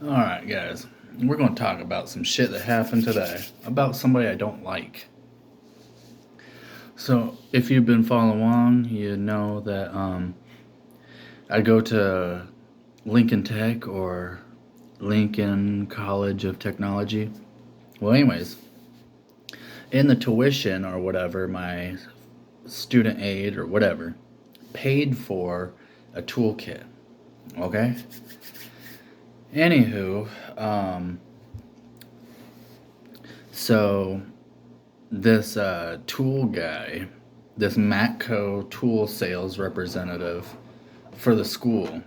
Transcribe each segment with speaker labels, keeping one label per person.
Speaker 1: Alright, guys. We're going to talk about some shit that happened today. About somebody I don't like. So, if you've been following along, you know that I go to Lincoln Tech or Lincoln College of Technology. Well, anyways, in the tuition or whatever, my student aid or whatever paid for a toolkit. Okay? Anywho, so this tool guy, this Matco tool sales representative for the school,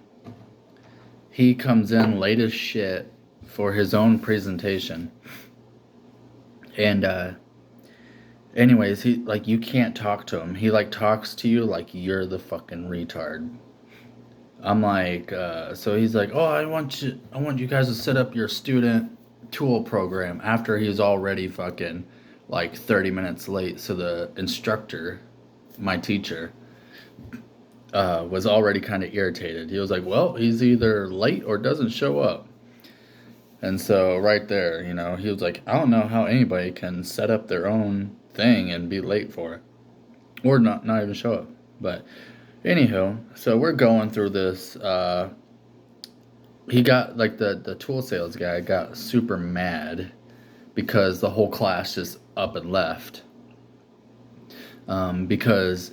Speaker 1: he comes in late as shit for his own presentation. And anyways, he like you can't talk to him. He like talks to you like you're the fucking retard. I'm like, so he's like, oh, I want you guys to set up your student tool program after he's already fucking like 30 minutes late. So the instructor, my teacher, was already kind of irritated. He was like, well, he's either late or doesn't show up. And so right there, he was like, I don't know how anybody can set up their own thing and be late for it, or not even show up. But anywho, so we're going through this. He got like the tool sales guy got super mad because the whole class just up and left. Because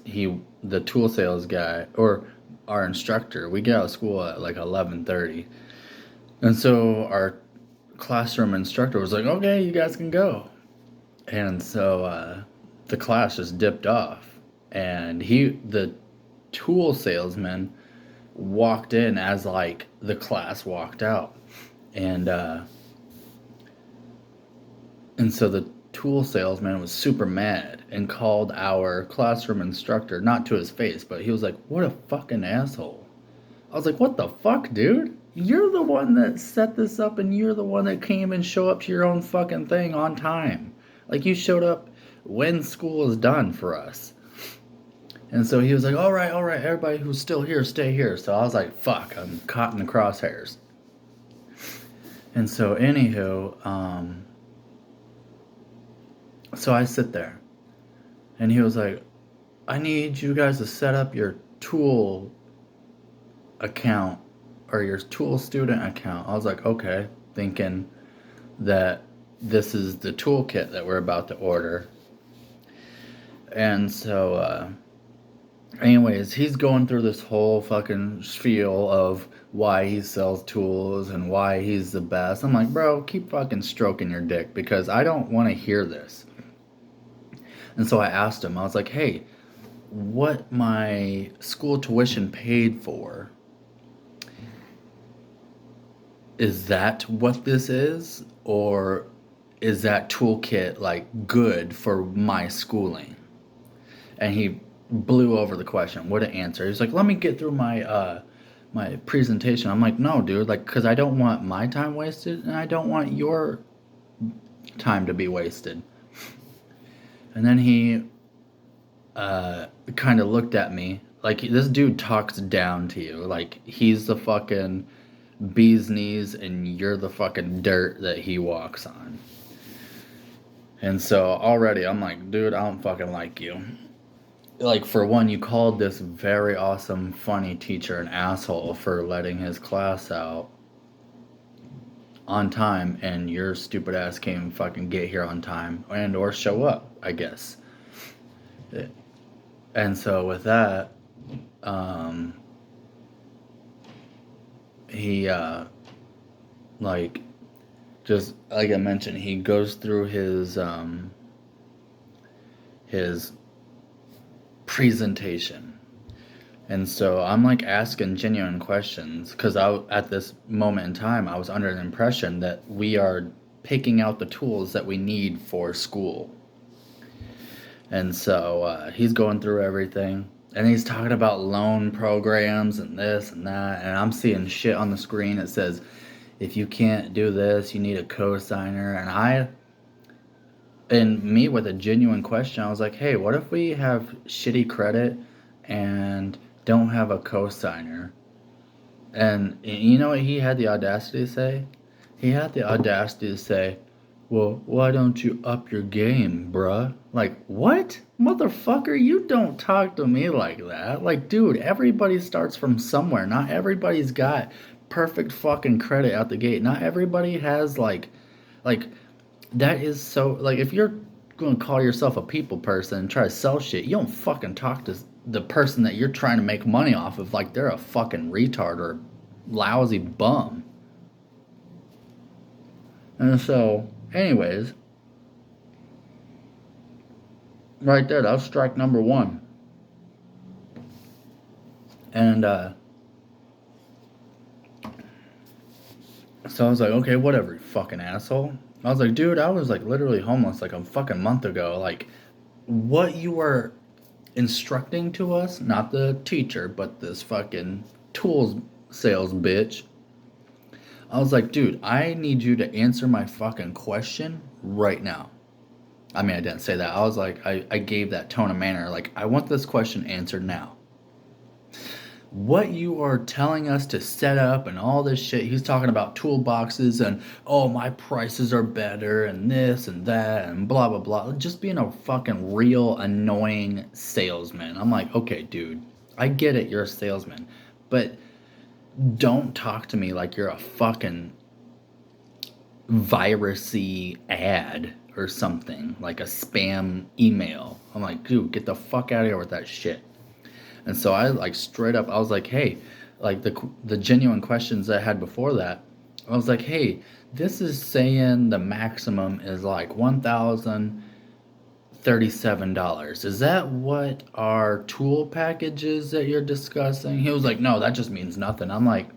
Speaker 1: the tool sales guy or our instructor, we get out of school at like 11:30, and so our classroom instructor was like, "Okay, you guys can go," and so the class just dipped off, and the tool salesman walked in as like the class walked out, and so the tool salesman was super mad and called our classroom instructor, not to his face, but he was like, what a fucking asshole. I was like, what the fuck, dude? You're the one that set this up, and you're the one that came and show up to your own fucking thing on time. Like, you showed up when school is done for us. And so he was like, all right, everybody who's still here, stay here. So I was like, fuck, I'm caught in the crosshairs. And so, anywho, so I sit there, and he was like, I need you guys to set up your tool account or your tool student account. I was like, okay, thinking that this is the toolkit that we're about to order. And so, anyways, he's going through this whole fucking spiel of why he sells tools and why he's the best. I'm like, bro, keep fucking stroking your dick because I don't want to hear this. And so I asked him, I was like, hey, what my school tuition paid for, is that what this is? Or is that toolkit like good for my schooling? And he blew over the question, wouldn't answer. He's like, let me get through my presentation. I'm like, no, dude, like, because I don't want my time wasted and I don't want your time to be wasted. And then he kind of looked at me like, this dude talks down to you. Like, he's the fucking bee's knees and you're the fucking dirt that he walks on. And so already I'm like, dude, I don't fucking like you. Like, for one, you called this very awesome, funny teacher an asshole for letting his class out on time, and your stupid ass can't even fucking get here on time and or show up, I guess. And so with that, he like, just like I mentioned, he goes through his presentation. And so I'm like asking genuine questions because at this moment in time, I was under the impression that we are picking out the tools that we need for school. And so he's going through everything, and he's talking about loan programs and this and that, and I'm seeing shit on the screen that says, if you can't do this, you need a cosigner. And me with a genuine question, I was like, hey, what if we have shitty credit and don't have a cosigner? And you know what he had the audacity to say? He had the audacity to say, well, why don't you up your game, bruh? Like, what? Motherfucker, you don't talk to me like that. Like, dude, everybody starts from somewhere. Not everybody's got perfect fucking credit out the gate. Not everybody has, like, that is so, like, if you're gonna call yourself a people person and try to sell shit, you don't fucking talk to the person that you're trying to make money off of like they're a fucking retard or lousy bum. And so, anyways, right there, that was strike number one. And so I was like, okay, whatever, you fucking asshole. I was like, dude, I was like literally homeless like a fucking month ago. Like, what you were instructing to us, not the teacher, but this fucking tools sales bitch. I was like, dude, I need you to answer my fucking question right now. I mean, I didn't say that. I was like, I gave that tone of manner. Like, I want this question answered now. What you are telling us to set up and all this shit. He's talking about toolboxes and, oh, my prices are better and this and that and blah, blah, blah. Just being a fucking real annoying salesman. I'm like, okay, dude, I get it. You're a salesman. But don't talk to me like you're a fucking virusy ad or something, like a spam email. I'm like, dude, get the fuck out of here with that shit. And so I like straight up, I was like, hey, like the genuine questions I had before that, I was like, hey, this is saying the maximum is like $1,037. Is that what our tool package is that you're discussing? He was like, no, that just means nothing. I'm like,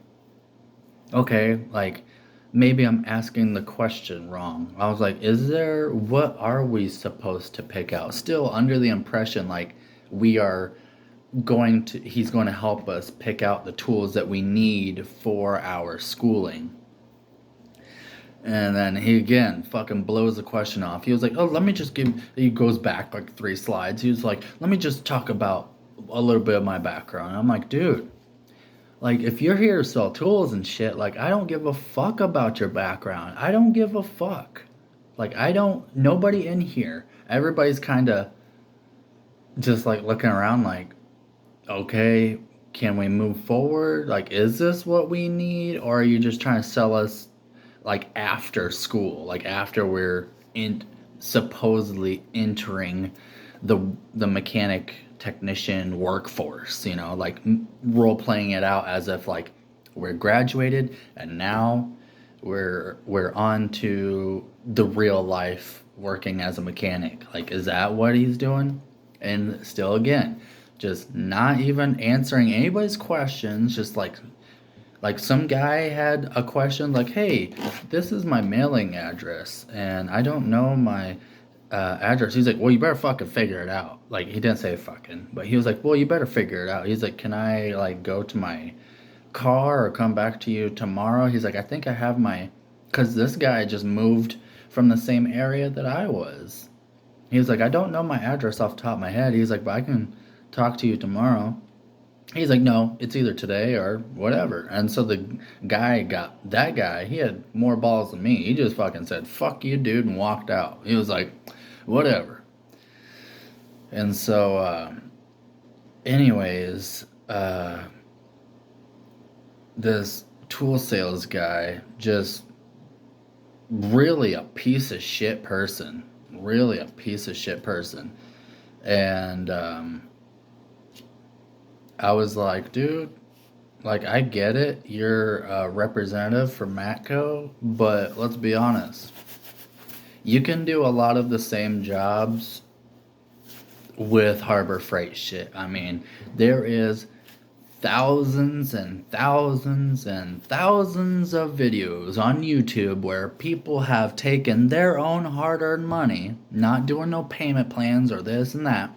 Speaker 1: okay, like maybe I'm asking the question wrong. I was like, what are we supposed to pick out? Still under the impression like we are he's going to help us pick out the tools that we need for our schooling. And then he again fucking blows the question off. He was like, oh, he goes back like 3 slides. He was like, let me just talk about a little bit of my background. I'm like, dude, like, if you're here to sell tools and shit, like, I don't give a fuck about your background. I don't give a fuck. Like, nobody in here, everybody's kind of just like looking around like, okay, can we move forward? Like, is this what we need? Or are you just trying to sell us like after school, like after we're in supposedly entering the mechanic technician workforce, like role playing it out as if like we're graduated and now we're on to the real life working as a mechanic. Like, is that what he's doing? And still again, just not even answering anybody's questions, just like some guy had a question like, hey, this is my mailing address and I don't know my address. He's like, well, you better fucking figure it out. Like, he didn't say fucking, but he was like, well, you better figure it out. He's like, can I like go to my car or come back to you tomorrow? He's like, I think I have because this guy just moved from the same area that I was. He was like, I don't know my address off the top of my head. He's like, but I can talk to you tomorrow. He's like, no, it's either today or whatever. And so that guy, he had more balls than me. He just fucking said, fuck you, dude, and walked out. He was like, whatever. And so, anyways, this tool sales guy, just really a piece of shit person. Really a piece of shit person. And, I was like, dude, like, I get it. You're a representative for Matco, but let's be honest. You can do a lot of the same jobs with Harbor Freight shit. I mean, there is thousands and thousands and thousands of videos on YouTube where people have taken their own hard-earned money, not doing no payment plans or this and that.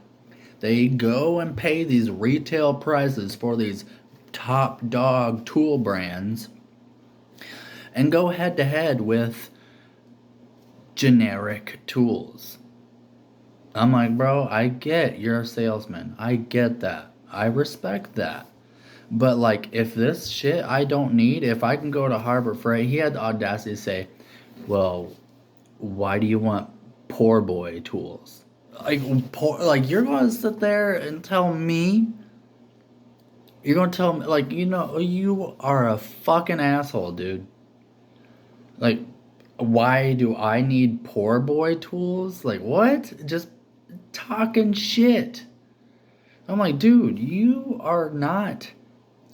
Speaker 1: They go and pay these retail prices for these top dog tool brands and go head to head with generic tools. I'm like, bro, I get you're a salesman. I get that. I respect that. But like, if this shit I don't need, if I can go to Harbor Freight, he had the audacity to say, well, why do you want poor boy tools? Like, poor, like you're going to sit there and tell me, you're going to tell me, like, you are a fucking asshole, dude. Like, why do I need poor boy tools? Like, what? Just talking shit. I'm like, dude, a you are not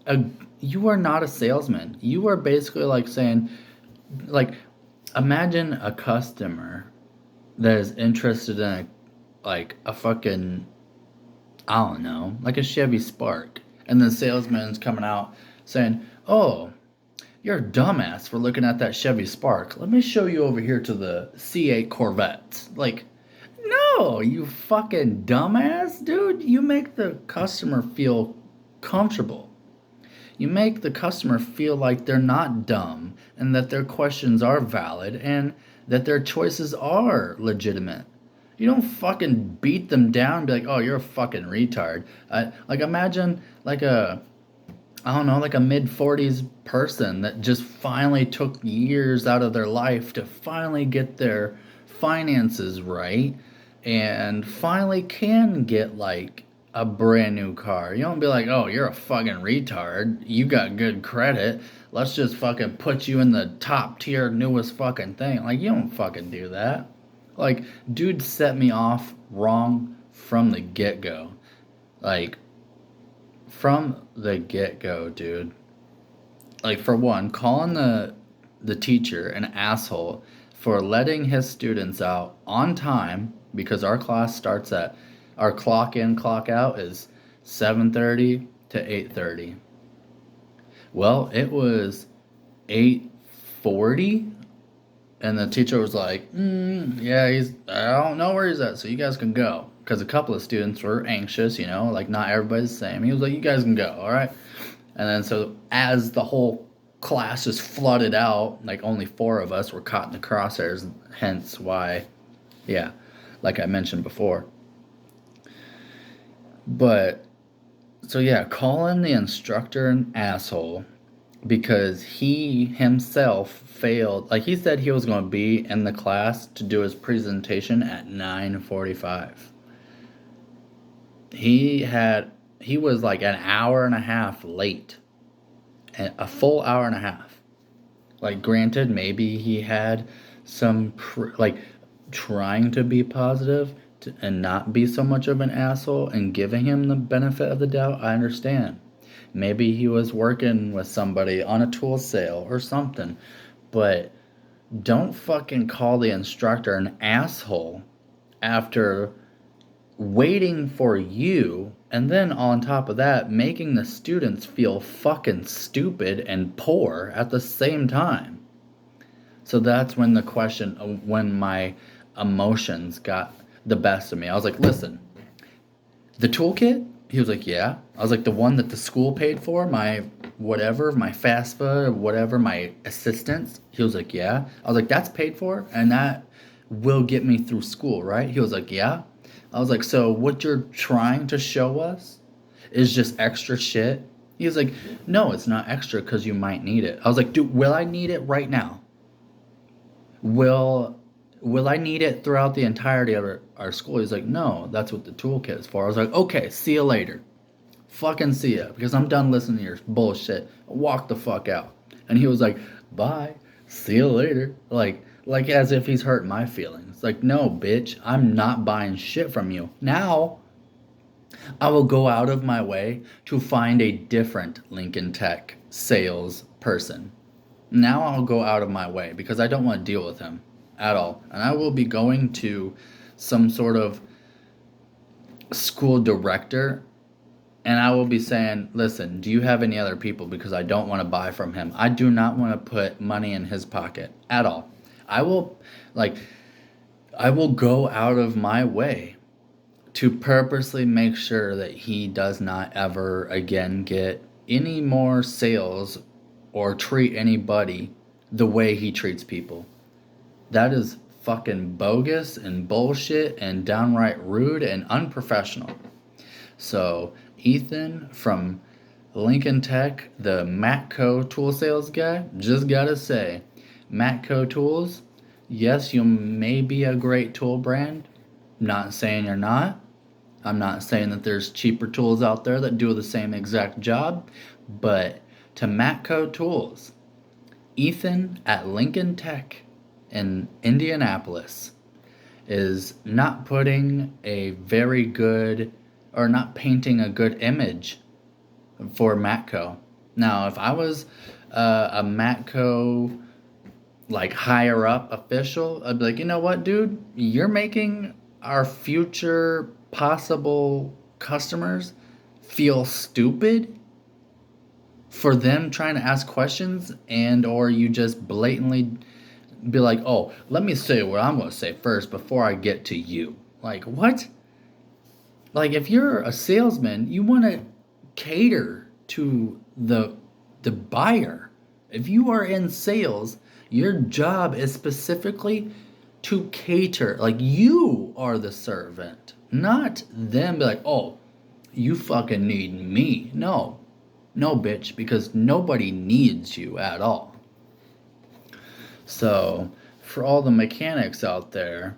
Speaker 1: a salesman. You are basically like saying, like, imagine a customer that is interested in a fucking, I don't know, like a Chevy Spark, and the salesman's coming out saying, "Oh, you're a dumbass for looking at that Chevy Spark. Let me show you over here to the C8 Corvette." Like, no, you fucking dumbass, dude. You make the customer feel comfortable. You make the customer feel like they're not dumb and that their questions are valid and that their choices are legitimate. You don't fucking beat them down and be like, "Oh, you're a fucking retard." Like, imagine like I don't know, like a mid 40s person that just finally took years out of their life to finally get their finances right and finally can get like a brand new car. You don't be like, "Oh, you're a fucking retard. You got good credit. Let's just fucking put you in the top tier newest fucking thing." Like, you don't fucking do that. Like, dude set me off wrong from the get go. Like, from the get go, dude. Like, for one, calling the teacher an asshole for letting his students out on time because our class starts at our clock in clock out is 7:30 to 8:30. Well, it was 8:40 and the teacher was like, yeah, I don't know where he's at, so you guys can go. Because a couple of students were anxious, like not everybody's the same. He was like, you guys can go, all right? And then so as the whole class just flooded out, like only four of us were caught in the crosshairs, hence why, yeah, like I mentioned before. But, so yeah, calling the instructor an asshole because he himself failed. Like, he said he was going to be in the class to do his presentation at 9:45. He was like an hour and a half late. A full hour and a half. Like, granted, maybe he had some like trying to be positive and not be so much of an asshole and giving him the benefit of the doubt. I understand. Maybe he was working with somebody on a tool sale or something. But don't fucking call the instructor an asshole after waiting for you, and then on top of that, making the students feel fucking stupid and poor at the same time. So that's when when my emotions got the best of me. I was like, listen, the toolkit? He was like, yeah. I was like, the one that the school paid for, my whatever, my FAFSA, or whatever, my assistance? He was like, yeah. I was like, that's paid for, and that will get me through school, right? He was like, yeah. I was like, so what you're trying to show us is just extra shit? He was like, no, it's not extra because you might need it. I was like, dude, will I need it right now? Will I need it throughout the entirety of our school? He's like, no, that's what the toolkit is for. I was like, okay, see you later. Fucking see ya, because I'm done listening to your bullshit. Walk the fuck out. And he was like, bye, see you later. Like as if he's hurt my feelings. Like, no, bitch, I'm not buying shit from you. Now, I will go out of my way to find a different Lincoln Tech sales person. Now I'll go out of my way because I don't want to deal with him at all. And I will be going to some sort of school director and I will be saying, listen, do you have any other people? Because I don't want to buy from him. I do not want to put money in his pocket at all. I will, like, I will go out of my way to purposely make sure that he does not ever again get any more sales or treat anybody the way he treats people. That is fucking bogus and bullshit and downright rude and unprofessional. So, Ethan, from Lincoln Tech, the Matco tool sales guy, just gotta say, Matco Tools, yes, you may be a great tool brand. Not saying you're not. I'm not saying that there's cheaper tools out there that do the same exact job, but to Matco Tools, Ethan at Lincoln Tech in Indianapolis is not putting a very good or not painting a good image for Matco. Now, if I was a Matco like higher up official, I'd be like, you know what, dude, you're making our future possible customers feel stupid for them trying to ask questions, and or you just blatantly be like, oh, let me say what I'm going to say first before I get to you. Like, what? Like, if you're a salesman, you want to cater to the buyer. If you are in sales, your job is specifically to cater. Like, you are the servant, not them. Be like, oh, you fucking need me. No, no, bitch, because nobody needs you at all. So, for all the mechanics out there,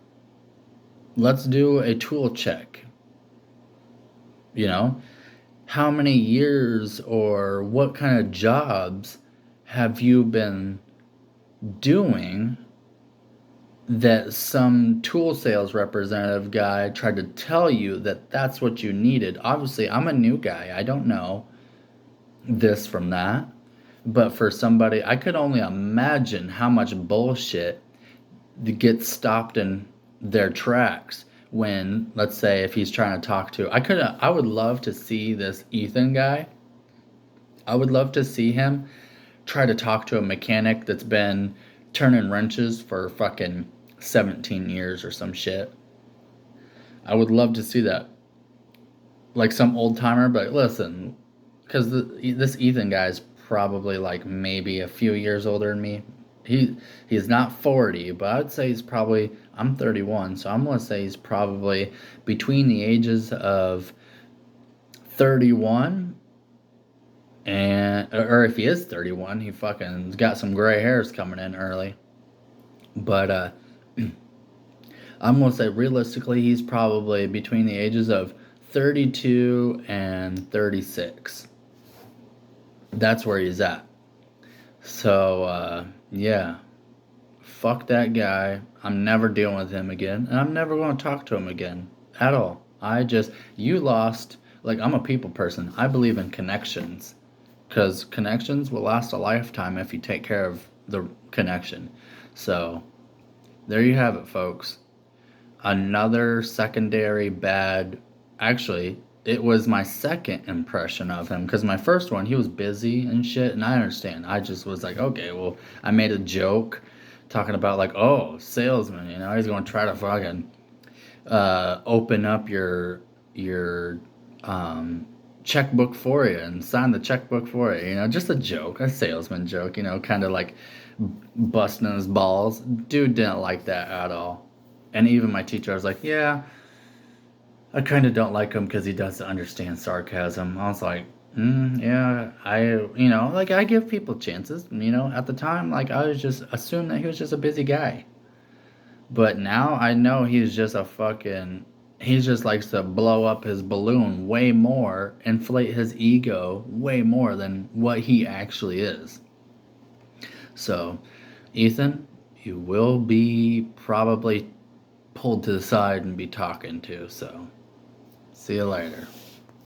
Speaker 1: let's do a tool check. You know, how many years or what kind of jobs have you been doing that some tool sales representative guy tried to tell you that that's what you needed? Obviously, I'm a new guy. I don't know this from that. But for somebody, I could only imagine how much bullshit gets stopped in their tracks when, let's say, if he's trying to talk to, I would love to see this Ethan guy. I would love to see him try to talk to a mechanic that's been turning wrenches for fucking 17 years or some shit. I would love to see that. Like some old timer, but listen, because this Ethan guy is probably like maybe a few years older than me. He's not 40, but I'd say he's probably, I'm 31, so I'm gonna say he's probably between the ages of 31 and, or if he is 31, he fucking got some gray hairs coming in early. But I'm gonna say realistically he's probably between the ages of 32 and 36. That's where he's at. So yeah, fuck that guy. I'm never dealing with him again, and I'm never going to talk to him again at all. You lost. Like, I'm a people person. I believe in connections, because connections will last a lifetime if you take care of the connection. So there you have it, folks. Another secondary bad. Actually, it was my second impression of him, because my first one, he was busy and shit, and I understand. I just was like, okay, well, I made a joke talking about, like, oh, salesman, he's going to try to fucking open up your checkbook for you and sign the checkbook for you, just a joke, a salesman joke, kind of like busting his balls. Dude didn't like that at all. And even my teacher was like, yeah, I kind of don't like him because he doesn't understand sarcasm. I was like, yeah, like, I give people chances. At the time, like, I was just assumed that he was just a busy guy. But now I know he just likes to blow up his balloon way more, inflate his ego way more than what he actually is. So, Ethan, you will be probably pulled to the side and be talking to, so see you later.